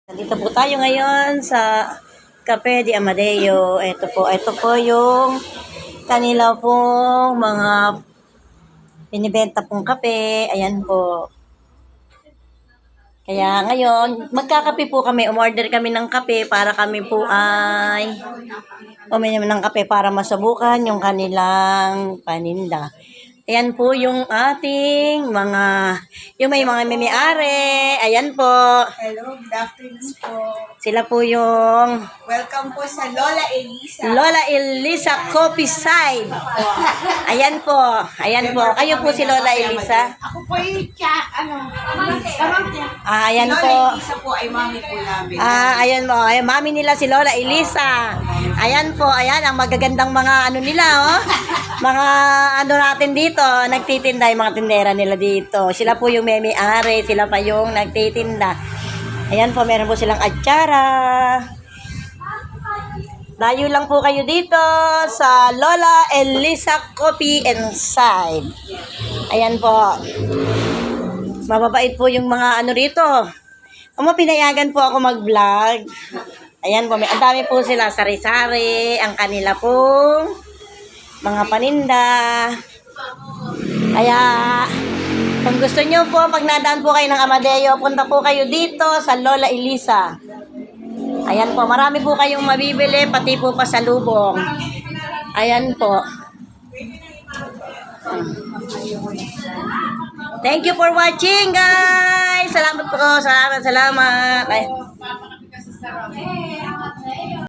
Dito po tayo ngayon sa Cafe de Amadeo. Ito po yung kanila pong mga binibenta pong kape. Ayan po. Kaya ngayon, magkakape po kami. Umorder kami ng kape para kami po ay uminom ng kape para masubukan yung kanilang paninda. Ayan po yung ating yung may mga may-ari. Ayan po. Hello, good afternoon po. Sila po yung Welcome po sa Lola Elisa. Lola Elisa Coffee Side. Ayan po. Ayan po. Kayo po si Lola Elisa. Ako po yung samang tiya. Ayan Lola po. Elisa po ay mami po namin. Ayan mo. Ayan, mami nila si Lola Elisa. Ayan po. Ayan, ang magagandang mga ano nila, oh. Mga ano natin dito, nagtitinda yung mga tindera nila dito. Sila po yung may-ari, sila pa yung nagtitinda. Ayan po, meron po silang atsara. Layo lang po kayo dito sa Lola Elisa Coffee and Side. Ayan po. Mababait po yung mga ano rito. Pinayagan po ako mag-vlog. Ayan po, ang dami po sila sari-sari, ang kanila pong mga paninda. Kaya kung gusto nyo po, pag nadaan po kayo ng Amadeo, punta po kayo dito sa Lola Elisa. Ayan po, marami po kayong mabibili, pati po pasalubong. Ayan po. Thank you for watching, guys. Salamat po. Salamat. Ay.